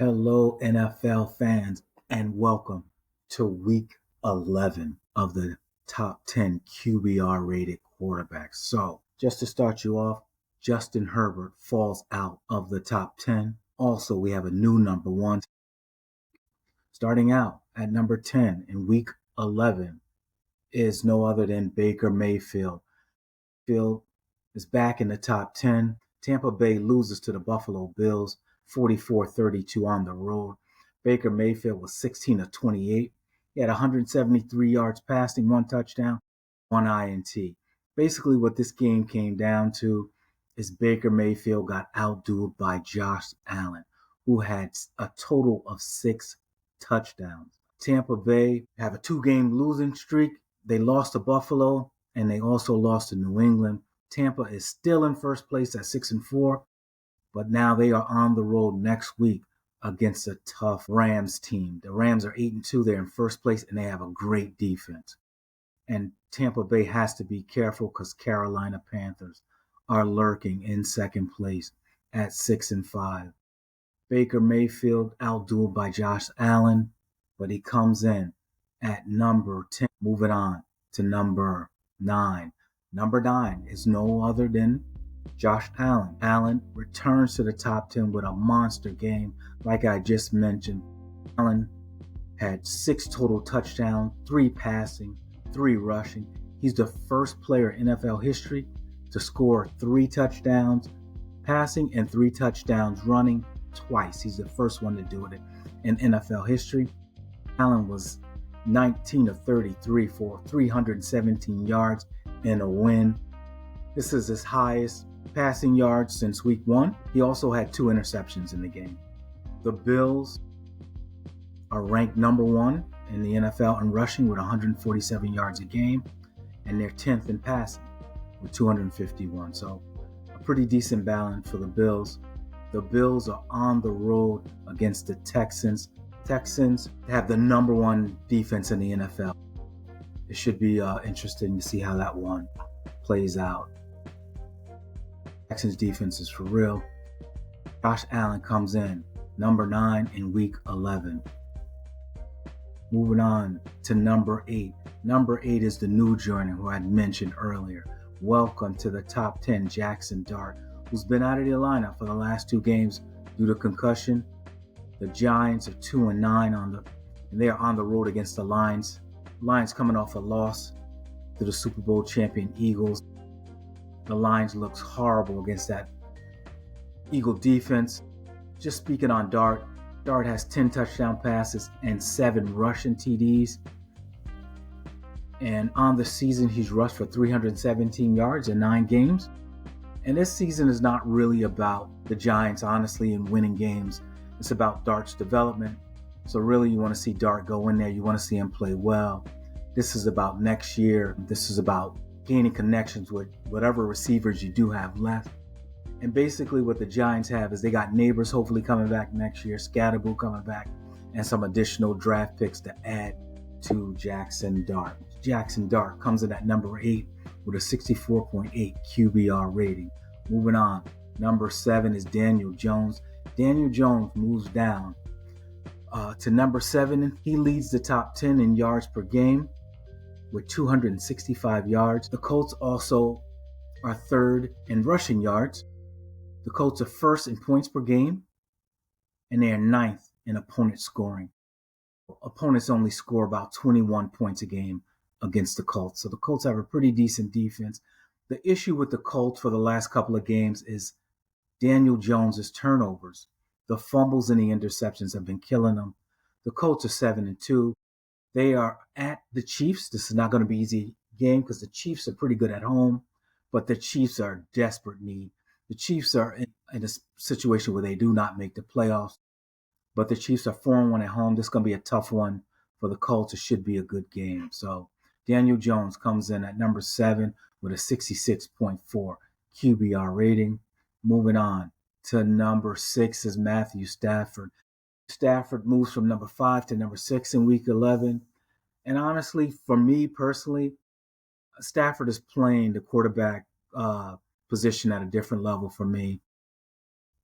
Hello, NFL fans, and welcome to week 11 of the top 10 QBR rated quarterbacks. So, just to start you off, Justin Herbert falls out of the top 10. Also, we have a new number one. Starting out at number 10 in week 11 is no other than Baker Mayfield. Mayfield is back in the top 10. Tampa Bay loses to the Buffalo Bills 44-32 on the road. Baker Mayfield was 16 of 28. He had 173 yards passing, one touchdown, one INT. Basically, what this game came down to is Baker Mayfield got outdueled by Josh Allen, who had a total of 6 touchdowns. Tampa Bay have a 2-game losing streak. They lost to Buffalo, and they also lost to New England. Tampa is still in first place at 6-4, but now they are on the road next week against a tough Rams team. The Rams are 8-2. They're in first place, and they have a great defense. And Tampa Bay has to be careful because Carolina Panthers are lurking in second place at 6-5. Baker Mayfield outdueled by Josh Allen, but he comes in at number 10. Moving on to number 9. Number 9 is no other than Josh Allen. Allen returns to the top 10 with a monster game. Like I just mentioned, Allen had 6 total touchdowns, 3 passing, 3 rushing. He's the first player in NFL history to score 3 touchdowns passing and 3 touchdowns running twice. He's the first one to do it in NFL history. Allen was 19 of 33 for 317 yards and a win. This is his highest passing yards since week 1. He also had 2 interceptions in the game. The Bills are ranked number 1 in the NFL in rushing with 147 yards a game, and they're 10th in passing with 251. So a pretty decent balance for the Bills. The Bills are on the road against the Texans. Texans have the number 1 defense in the NFL. It should be interesting to see how that one plays out. Texans defense is for real. Josh Allen comes in number 9 in week 11. Moving on to number 8. Number 8 is the new joiner who I mentioned earlier. Welcome to the top 10, Jaxson Dart, who's been out of the lineup for the last 2 games due to concussion. The Giants are 2-9 and they are on the road against the Lions. Lions coming off a loss to the Super Bowl champion Eagles. The Lions looks horrible against that Eagle defense. Just speaking on Dart, Dart has 10 touchdown passes and 7 rushing TDs. And on the season, he's rushed for 317 yards in 9 games. And this season is not really about the Giants, honestly, in winning games. It's about Dart's development. So really, you want to see Dart go in there. You want to see him play well. This is about next year. This is about gaining connections with whatever receivers you do have left. And basically what the Giants have is they got Neighbors hopefully coming back next year, Scatterboo coming back, and some additional draft picks to add to Jaxson Dart. Jaxson Dart comes in at number 8 with a 64.8 QBR rating. Moving on, number 7 is Daniel Jones. Daniel Jones moves down to number 7. He leads the top 10 in yards per game with 265 yards. The Colts also are 3rd in rushing yards. The Colts are 1st in points per game, and they are 9th in opponent scoring. Opponents only score about 21 points a game against the Colts. So the Colts have a pretty decent defense. The issue with the Colts for the last couple of games is Daniel Jones's turnovers. The fumbles and the interceptions have been killing them. The Colts are 7-2. They are at the Chiefs. This is not going to be an easy game because the Chiefs are pretty good at home, but the Chiefs are in desperate need. The Chiefs are in a situation where they do not make the playoffs, but the Chiefs are 4-1 at home. This is going to be a tough one for the Colts. It should be a good game. So Daniel Jones comes in at number 7 with a 66.4 QBR rating. Moving on to number 6 is Matthew Stafford. Stafford moves from number 5 to number 6 in week 11. And honestly, for me personally, Stafford is playing the quarterback position at a different level for me.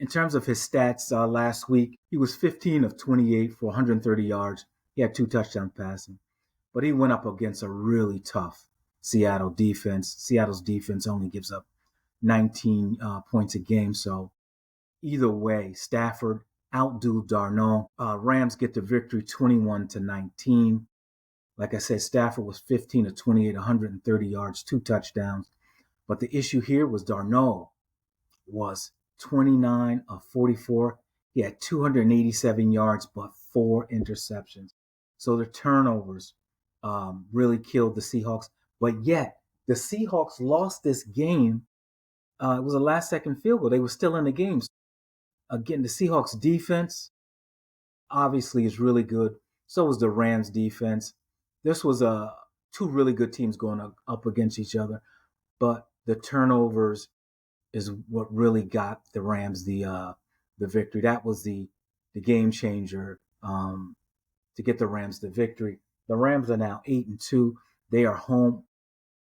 In terms of his stats last week, he was 15 of 28 for 130 yards. He had 2 touchdowns passing, but he went up against a really tough Seattle defense. Seattle's defense only gives up 19 points a game. So either way, Stafford outdo Darnold. Rams get the victory 21-19. Like I said, Stafford was 15 of 28, 130 yards, 2 touchdowns. But the issue here was Darnold was 29 of 44. He had 287 yards, but 4 interceptions. So the turnovers really killed the Seahawks. But yet, the Seahawks lost this game. It was a last-second field goal. They were still in the game. Again, the Seahawks defense obviously is really good. So was the Rams defense. This was 2 really good teams going up against each other. But the turnovers is what really got the Rams the victory. That was the game changer to get the Rams the victory. The Rams are now 8-2. They are home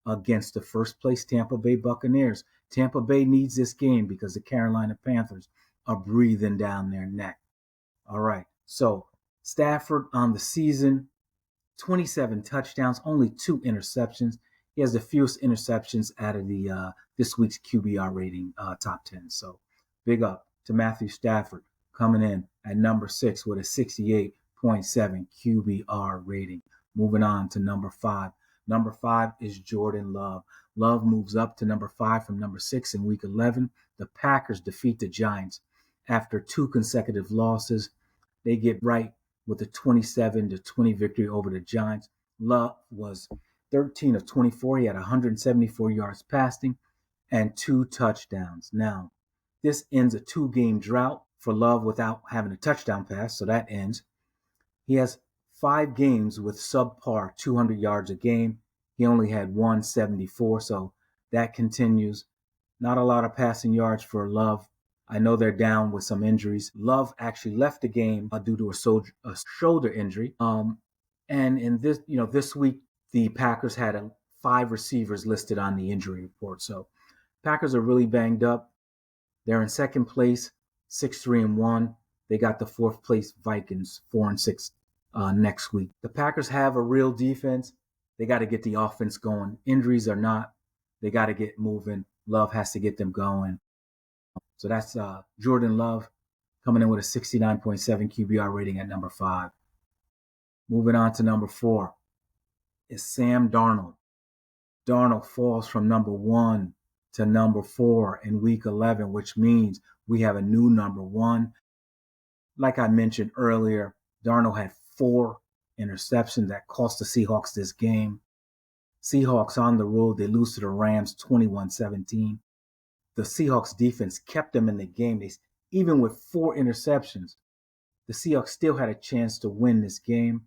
against the first place Tampa Bay Buccaneers. Tampa Bay needs this game because the Carolina Panthers are breathing down their neck. All right. So Stafford on the season, 27 touchdowns, only 2 interceptions. He has the fewest interceptions out of the this week's QBR rating top 10. So big up to Matthew Stafford coming in at number 6 with a 68.7 QBR rating. Moving on to number 5. Number 5 is Jordan Love. Love moves up to number 5 from number 6 in week 11. The Packers defeat the Giants after 2 consecutive losses. They get right with a 27-20 victory over the Giants. Love was 13 of 24. He had 174 yards passing and 2 touchdowns. Now, this ends a 2-game drought for Love without having a touchdown pass, so that ends. He has 5 games with subpar 200 yards a game. He only had 174, so that continues. Not a lot of passing yards for Love. I know they're down with some injuries. Love actually left the game due to a shoulder injury. And in this week, the Packers had 5 receivers listed on the injury report. So Packers are really banged up. They're in second place, 6-3-1. They got the 4th place Vikings, 4-6 next week. The Packers have a real defense. They got to get the offense going. Injuries or not, they got to get moving. Love has to get them going. So that's Jordan Love coming in with a 69.7 QBR rating at number 5. Moving on to number 4 is Sam Darnold. Darnold falls from number 1 to number 4 in week 11, which means we have a new number 1. Like I mentioned earlier, Darnold had 4 interceptions that cost the Seahawks this game. Seahawks on the road, they lose to the Rams 21-17. The Seahawks defense kept them in the game. Even with 4 interceptions, the Seahawks still had a chance to win this game.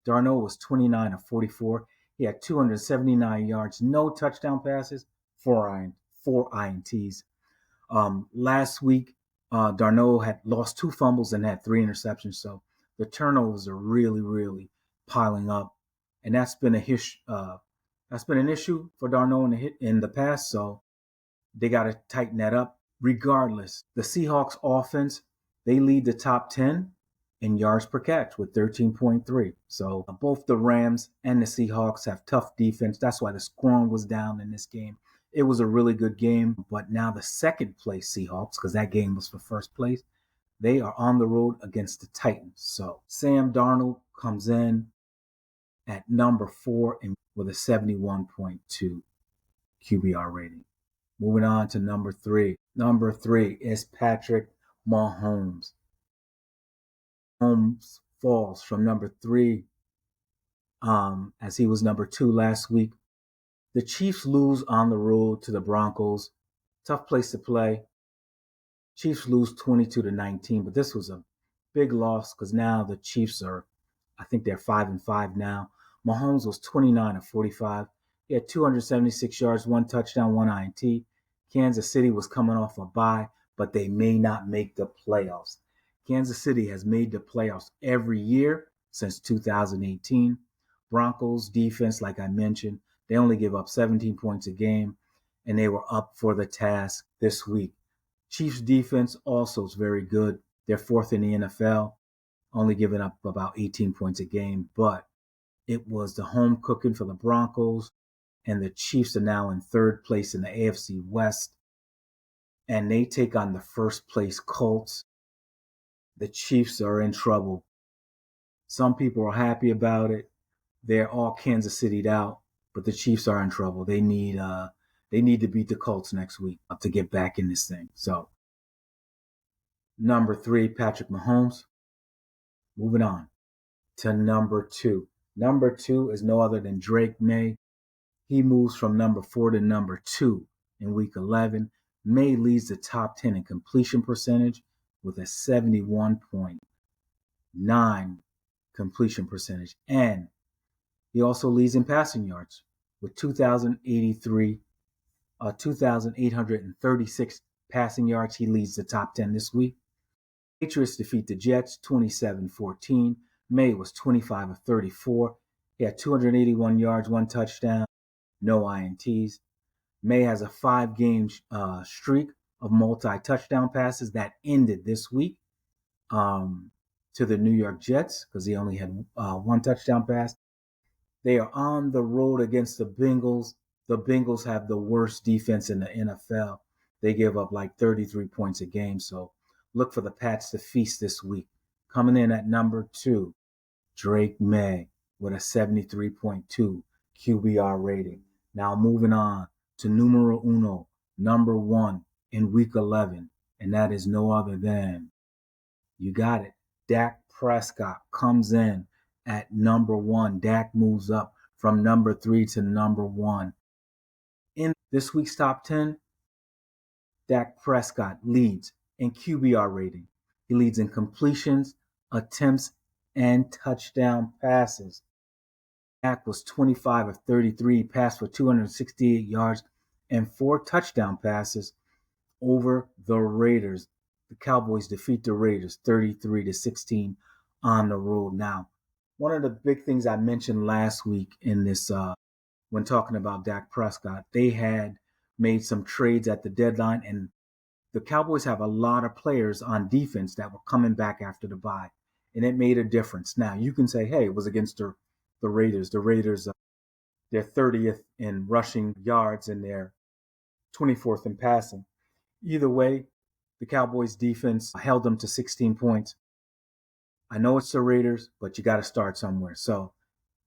Darnold was 29 of 44. He had 279 yards, no touchdown passes, 4 INTs. Last week, Darnold had lost 2 fumbles and had 3 interceptions. So the turnovers are really, really piling up, and that's been an issue for Darnold in the past. So they got to tighten that up. Regardless, the Seahawks offense, they lead the top 10 in yards per catch with 13.3. So both the Rams and the Seahawks have tough defense. That's why the scoring was down in this game. It was a really good game, but now the second place Seahawks, because that game was for first place, they are on the road against the Titans. So Sam Darnold comes in at number 4 with a 71.2 QBR rating. Moving on to number 3. Number 3 is Patrick Mahomes. Mahomes falls from number 3 as he was number 2 last week. The Chiefs lose on the road to the Broncos. Tough place to play. Chiefs lose 22-19, but this was a big loss because now the Chiefs I think they're 5-5 now. Mahomes was 29 of 45. He had 276 yards, 1 touchdown, 1 INT. Kansas City was coming off a bye, but they may not make the playoffs. Kansas City has made the playoffs every year since 2018. Broncos defense, like I mentioned, they only give up 17 points a game, and they were up for the task this week. Chiefs defense also is very good. They're fourth in the NFL, only giving up about 18 points a game, but it was the home cooking for the Broncos, and the Chiefs are now in third place in the AFC West, and they take on the first place Colts. The Chiefs are in trouble. Some people are happy about it. They're all Kansas City'd out, but the Chiefs are in trouble. They need to beat the Colts next week to get back in this thing. So, number 3, Patrick Mahomes. Moving on to number 2. Number 2 is no other than Drake May. He moves from number 4 to number 2 in week 11. May leads the top 10 in completion percentage with a 71.9 completion percentage. And he also leads in passing yards with 2,836 passing yards. He leads the top 10 this week. Patriots defeat the Jets 27-14. May was 25 of 34. He had 281 yards, 1 touchdown, no INTs. May has a 5-game streak of multi-touchdown passes that ended this week to the New York Jets because he only had 1 touchdown pass. They are on the road against the Bengals. The Bengals have the worst defense in the NFL. They give up like 33 points a game. So look for the Pats to feast this week. Coming in at number 2, Drake May with a 73.2 QBR rating. Now moving on to numero uno, number 1 in week 11. And that is no other than, you got it, Dak Prescott comes in at number 1. Dak moves up from number 3 to number 1. In this week's top 10, Dak Prescott leads in QBR rating. He leads in completions, attempts, and touchdown passes. Dak was 25 of 33, passed for 268 yards and 4 touchdown passes over the Raiders. The Cowboys defeat the Raiders 33-16 on the road. Now, one of the big things I mentioned last week in this, when talking about Dak Prescott, they had made some trades at the deadline, and the Cowboys have a lot of players on defense that were coming back after the bye, and it made a difference. Now, you can say, hey, it was against the Raiders. The Raiders, they're 30th in rushing yards and they're 24th in passing. Either way, the Cowboys defense held them to 16 points. I know it's the Raiders, but you got to start somewhere. So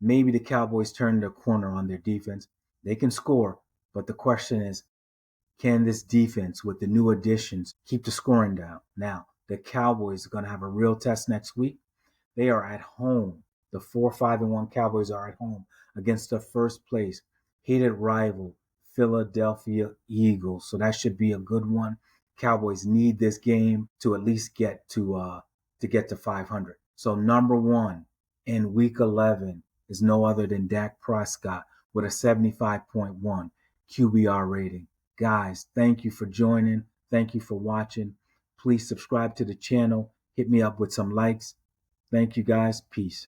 maybe the Cowboys turn the corner on their defense. They can score, but the question is, can this defense with the new additions keep the scoring down? Now, the Cowboys are going to have a real test next week. They are at home. The 4-5-1 Cowboys are at home against the first place hated rival Philadelphia Eagles. So that should be a good one. Cowboys need this game to at least get to 500. So number 1 in week 11 is no other than Dak Prescott with a 75.1 QBR rating. Guys, thank you for joining. Thank you for watching. Please subscribe to the channel. Hit me up with some likes. Thank you guys. Peace.